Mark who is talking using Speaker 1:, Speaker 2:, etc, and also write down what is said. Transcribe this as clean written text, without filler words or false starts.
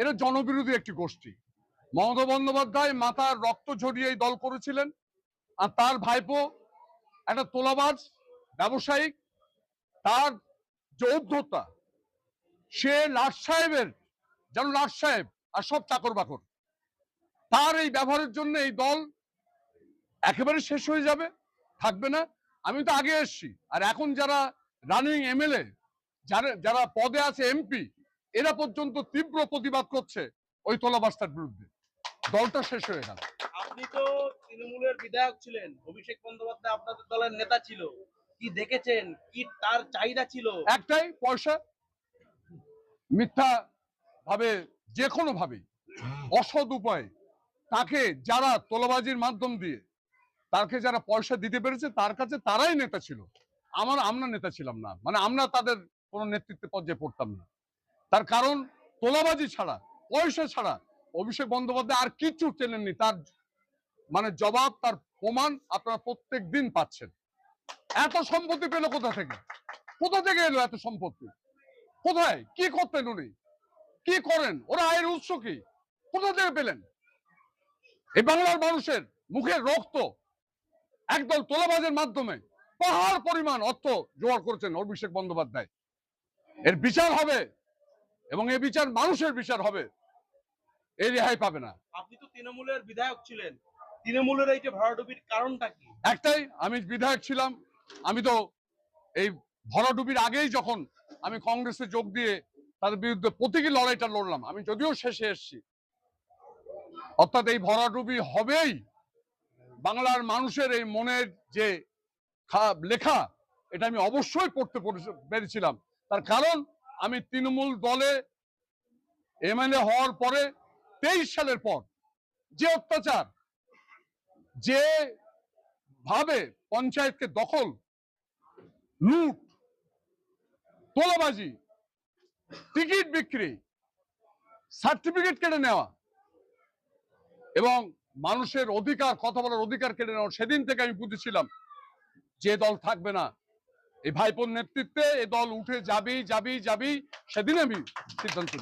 Speaker 1: এরা জনবিরোধী একটি গোষ্ঠী। মমতা বন্দ্যোপাধ্যায় মাথার রক্ত ঝরিয়ে এই দল করেছিলেন, আর তার ভাইপো একটা তোলাবাজ ব্যবসায়িক, তার যে উদ্ধতা, সে লাট সাহেবের যেন লাট সাহেব আর সব চাকর বাকর। তার এই ব্যবহারের জন্য এই দল একেবারে শেষ হয়ে যাবে, থাকবে না। আমি তো আগে এসছি, আর এখন যারা রানিং এমএলএ, যারা পদে আছে এমপি, এরা পর্যন্ত তীব্র প্রতিবাদ করছে ওই তোলাবাজটার বিরুদ্ধে। দলটা শেষ হয়ে গেল।
Speaker 2: আপনি তো তৃণমূলের বিধায়ক ছিলেন, অভিষেক বন্দ্যোপাধ্যায় আপনাদের দলের নেতা ছিল, কি দেখেছেন, কি তার চাহিদা ছিল?
Speaker 1: একটাই, পয়সা। মিথ্যা ভাবে, যে কোনো ভাবে অসৎ উপায়ে তাকে যারা তোলাবাজির মাধ্যম দিয়ে তাকে যারা পয়সা দিতে পেরেছে, তার কাছে তারাই নেতা ছিল। আমরা নেতা ছিলাম না, মানে আমরা তাদের কোনো নেতৃত্বে পর্যায়ে পড়তাম না। তার কারণ তোলাবাজি ছাড়া, পয়সা ছাড়া অভিষেক বন্দ্যোপাধ্যায় আর কিচ্ছু চেনেননি। তার মানে জবাব, তার প্রমাণ আপনারা প্রত্যেক দিন পাচ্ছেন। এত সম্পত্তি পেল কোথা থেকে? কোথা থেকে এলো এত সম্পত্তি? কোথায় কি করতেন উনি? কি করেন? ওরা আয়ের উৎস কি? কোথা থেকে পেলেন? এই বাংলার মানুষের মুখের রক্ত একদল তোলাবাজের মাধ্যমে পাহাড় পরিমাণ অর্থ জোগাড় করেছেন অভিষেক বন্দ্যোপাধ্যায়। এর বিচার হবে, এবং এই বিচার মানুষের বিচার হবে। এই রেহাই পাবে না।
Speaker 2: আপনি তো তৃণমূলের বিধায়ক ছিলেন, তৃণমূলের এই যে ভরাডুবির কারণটা কি?
Speaker 1: একটাই, আমি বিধায়ক ছিলাম। আমি তো এই ভরাডুবির আগেই যখন আমি কংগ্রেসে যোগ দিয়ে তাদের বিরুদ্ধে প্রতীকী লড়াইটা লড়লাম, আমি যদিও শেষে এসেছি। অর্থাৎ এই ভরাডুবি হবেই, বাংলার মানুষের এই মনের যে লেখা, এটা আমি অবশ্যই পড়তে পেরেছিলাম। তার কারণ আমি তৃণমূল দলে এমএলএ হওয়ার পরে 23 সালের পর যে অত্যাচার, যে ভাবে পঞ্চায়েতকে দখল, লুট, তোলাবাজি, টিকিট বিক্রি, সার্টিফিকেট কেড়ে নেওয়া এবং মানুষের অধিকার, কথা বলার অধিকার কেড়ে নেওয়া, সেদিন থেকে আমি বুঝেছিলাম যে দল থাকবে না। এই ভাইপোর নেতৃত্বে এ দল উঠে যাবেই। সেদিন আমি সিদ্ধান্ত